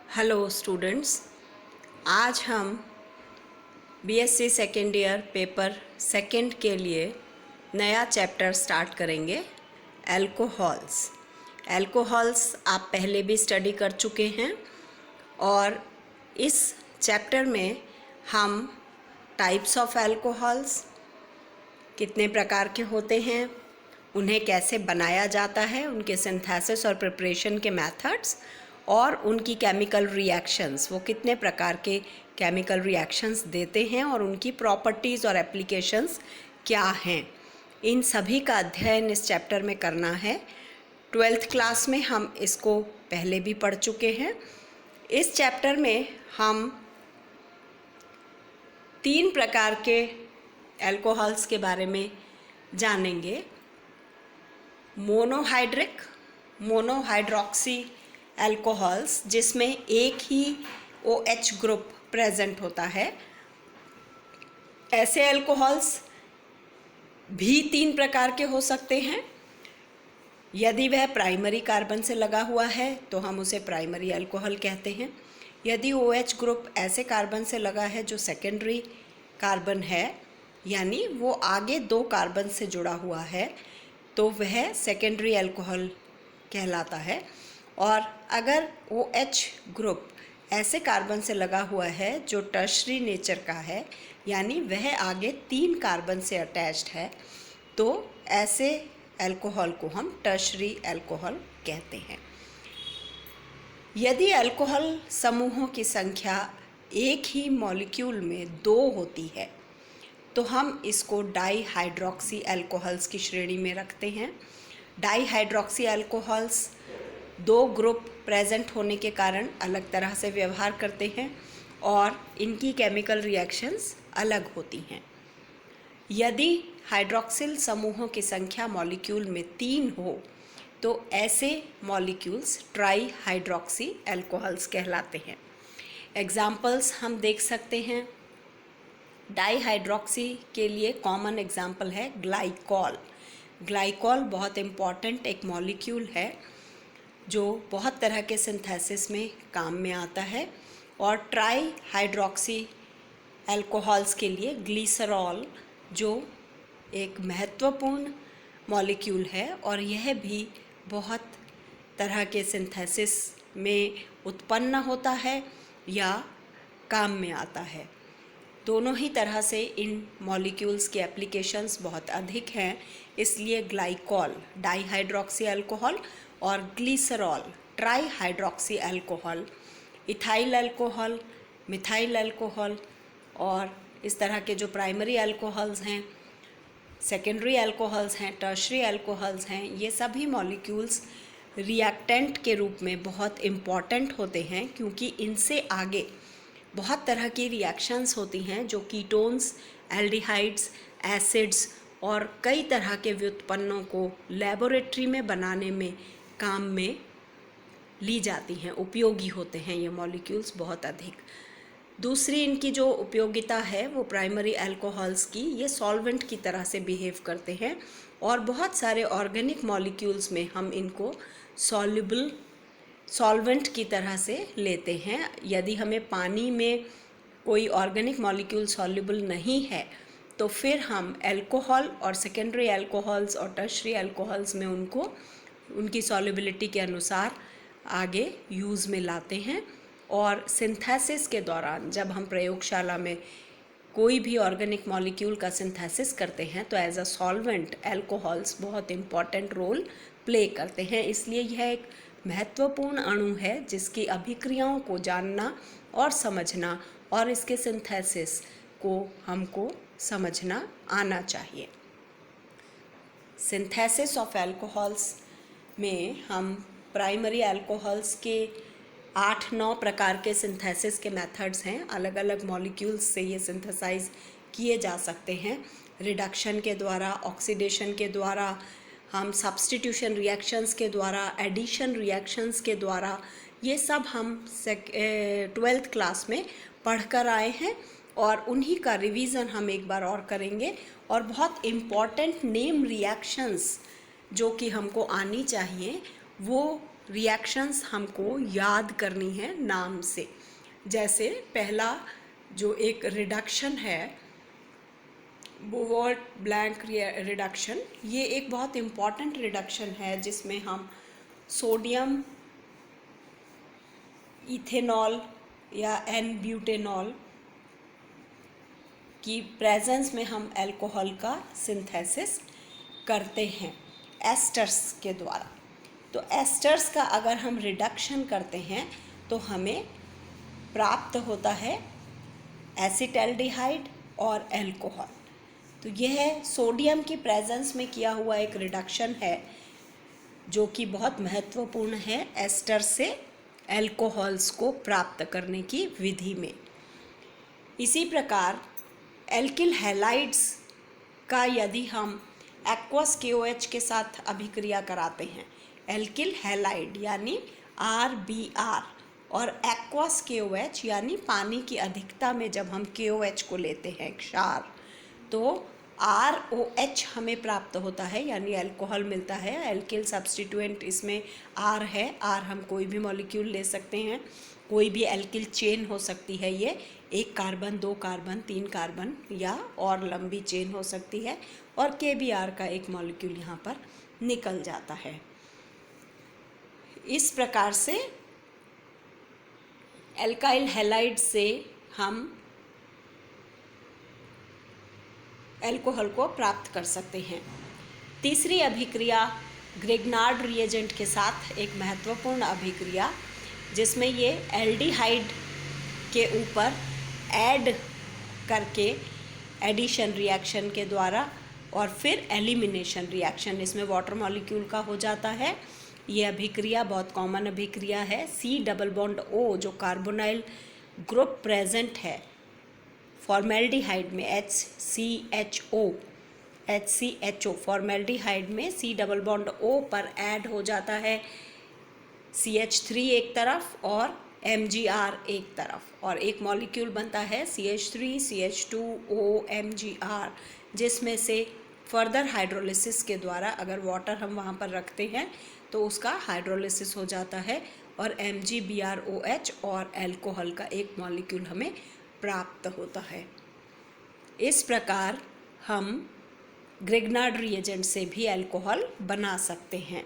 Hello students, आज हम BSc second year paper second के लिए नया चैप्टर स्टार्ट करेंगे, अल्कोहल्स। अल्कोहल्स आप पहले भी स्टडी कर चुके हैं और इस चैप्टर में हम टाइप्स ऑफ अल्कोहल्स, कितने प्रकार के होते हैं, उन्हें कैसे बनाया जाता है, उनके सिंथेसिस और प्रिपरेशन के मेथड्स और उनकी केमिकल रिएक्शंस, वो कितने प्रकार के केमिकल रिएक्शंस देते हैं और उनकी प्रॉपर्टीज़ और एप्लीकेशंस क्या हैं, इन सभी का अध्ययन इस चैप्टर में करना है। 12th क्लास में हम इसको पहले भी पढ़ चुके हैं। इस चैप्टर में हम 3 प्रकार के अल्कोहल्स के बारे में जानेंगे। मोनोहाइड्रॉक्सी अल्कोहल्स, जिसमें एक ही OH ग्रुप प्रेजेंट होता है। ऐसे अल्कोहल्स भी 3 प्रकार के हो सकते हैं। यदि वह प्राइमरी कार्बन से लगा हुआ है तो हम उसे प्राइमरी अल्कोहल कहते हैं। यदि OH ग्रुप ऐसे कार्बन से लगा है जो सेकेंडरी कार्बन है, यानी वो आगे 2 कार्बन से जुड़ा हुआ है, तो वह सेकेंडरी अल्कोहल कहलाता है। और अगर OH ग्रुप ऐसे कार्बन से लगा हुआ है जो टर्शरी नेचर का है, यानी वह आगे 3 कार्बन से अटैच्ड है, तो ऐसे अल्कोहल को हम टर्शरी अल्कोहल कहते हैं। यदि अल्कोहल समूहों की संख्या एक ही मॉलिक्यूल में 2 होती है तो हम इसको डाईहाइड्रॉक्सी अल्कोहल्स की श्रेणी में रखते हैं। डाईहाइड्रॉक्सी अल्कोहल्स 2 ग्रुप प्रेजेंट होने के कारण अलग तरह से व्यवहार करते हैं और इनकी केमिकल रिएक्शंस अलग होती हैं। यदि हाइड्रॉक्सिल समूहों की संख्या मॉलिक्यूल में 3 हो तो ऐसे मॉलिक्यूल्स ट्राई हाइड्रॉक्सी अल्कोहल्स कहलाते हैं। एग्जाम्पल्स हम देख सकते हैं। डाईहाइड्रॉक्सी के लिए कॉमन एग्जाम्पल है ग्लाइकॉल। ग्लाइकॉल बहुत इम्पॉर्टेंट एक मॉलिक्यूल है जो बहुत तरह के सिंथेसिस में काम में आता है। और ट्राई हाइड्रॉक्सी अल्कोहल्स के लिए ग्लिसरॉल, जो एक महत्वपूर्ण मॉलिक्यूल है और यह भी बहुत तरह के सिंथेसिस में उत्पन्न होता है या काम में आता है। दोनों ही तरह से इन मॉलिक्यूल्स के एप्लीकेशंस बहुत अधिक हैं, इसलिए ग्लाइकॉल डाईहाइड्रॉक्सी अल्कोहल और glycerol try hydroxy alcohol, ethyl alcohol, methyl alcohol और इस तरह के जो प्राइमरी अल्कोहल्स हैं, सेकेंडरी अल्कोहल्स हैं, टर्शरी अल्कोहल्स हैं, ये सभी मॉलिक्यूल्स रिएक्टेंट के रूप में बहुत इम्पॉर्टेंट होते हैं, क्योंकि इनसे आगे बहुत तरह की रिएक्शंस होती हैं जो कीटोन्स, एल्डिहाइड्स, एसिड्स और कई तरह के व्युत्पन्नों को लेबोरेटरी में बनाने में काम में ली जाती हैं, उपयोगी होते हैं ये मॉलिक्यूल्स बहुत अधिक। दूसरी इनकी जो उपयोगिता है वो प्राइमरी अल्कोहल्स की, ये सॉल्वेंट की तरह से बिहेव करते हैं और बहुत सारे ऑर्गेनिक मॉलिक्यूल्स में हम इनको सॉल्युबल सॉल्वेंट की तरह से लेते हैं। यदि हमें पानी में कोई ऑर्गेनिक मॉलिक्यूल सॉल्युबल नहीं है तो फिर हम अल्कोहल और सेकेंडरी अल्कोहल्स और टर्शरी अल्कोहल्स में उनको उनकी सॉल्युबिलिटी के अनुसार आगे यूज़ में लाते हैं। और सिंथेसिस के दौरान जब हम प्रयोगशाला में कोई भी ऑर्गेनिक मॉलिक्यूल का सिंथेसिस करते हैं तो एज अ सॉल्वेंट अल्कोहल्स बहुत इम्पॉर्टेंट रोल प्ले करते हैं। इसलिए यह एक महत्वपूर्ण अणु है जिसकी अभिक्रियाओं को जानना और समझना और इसके सिंथेसिस को हमको समझना आना चाहिए। सिंथेसिस ऑफ अल्कोहल्स में हम प्राइमरी अल्कोहल्स के 8-9 प्रकार के सिंथेसिस के मेथड्स हैं। अलग अलग मॉलिक्यूल्स से ये सिंथेसाइज किए जा सकते हैं, रिडक्शन के द्वारा, ऑक्सीडेशन के द्वारा, हम सब्स्टिट्यूशन रिएक्शंस के द्वारा, एडिशन रिएक्शंस के द्वारा। ये सब हम 12th क्लास में पढ़कर आए हैं और उन्हीं का रिवीजन हम एक बार और करेंगे। और बहुत इम्पॉर्टेंट नेम रिएक्शंस जो कि हमको आनी चाहिए वो रिएक्शंस हमको याद करनी है नाम से। जैसे पहला जो एक रिडक्शन है, बोवर्ट ब्लैंक रिडक्शन, ये एक बहुत इम्पॉर्टेंट रिडक्शन है जिसमें हम सोडियम इथेनॉल या एन ब्यूटेनॉल की प्रेजेंस में हम अल्कोहल का सिंथेसिस करते हैं एस्टर्स के द्वारा। तो एस्टर्स का अगर हम रिडक्शन करते हैं तो हमें प्राप्त होता है एसिटल्डिहाइड और अल्कोहल। तो यह सोडियम की प्रेजेंस में किया हुआ एक रिडक्शन है जो कि बहुत महत्वपूर्ण है एस्टर से अल्कोहल्स को प्राप्त करने की विधि में। इसी प्रकार एल्किल हैलाइड्स का यदि हम एक्वस KOH के साथ अभिक्रिया कराते हैं, एल्किल हैलाइड यानी RBr और एक्वस KOH यानी पानी की अधिकता में जब हम KOH को लेते हैं क्षार, तो ROH हमें प्राप्त होता है यानी अल्कोहल मिलता है। एल्किल सब्स्टिट्यूएंट इसमें R है, R हम कोई भी मॉलिक्यूल ले सकते हैं, कोई भी एल्किल चेन हो सकती है, ये 1 कार्बन 2 कार्बन 3 कार्बन या और लंबी चेन हो सकती है, और KBr का एक मॉलिक्यूल यहाँ पर निकल जाता है। इस प्रकार से एल्काइल हैलाइड से हम अल्कोहल को प्राप्त कर सकते हैं। तीसरी अभिक्रिया ग्रिग्नार्ड रिएजेंट के साथ एक महत्वपूर्ण अभिक्रिया, जिसमें ये एल्डिहाइड के ऊपर ऐड करके एडिशन रिएक्शन के द्वारा और फिर एलिमिनेशन रिएक्शन इसमें वाटर मॉलिक्यूल का हो जाता है। ये अभिक्रिया बहुत कॉमन अभिक्रिया है। C डबल बॉन्ड O जो कार्बोनाइल ग्रुप प्रेजेंट है फॉर्मेल्डिहाइड में HCHO फॉर्मेल्डिहाइड में C डबल बॉन्ड O पर ऐड हो जाता है CH3 एक तरफ और MgR एक तरफ, और एक मॉलिक्यूल बनता है CH3 CH2O MgR, जिसमें से फर्दर हाइड्रोलिसिस के द्वारा अगर वाटर हम वहाँ पर रखते हैं तो उसका हाइड्रोलिसिस हो जाता है और MgBrOH और अल्कोहल का एक मॉलिक्यूल हमें प्राप्त होता है। इस प्रकार हम ग्रिग्नार्ड रिएजेंट से भी अल्कोहल बना सकते हैं।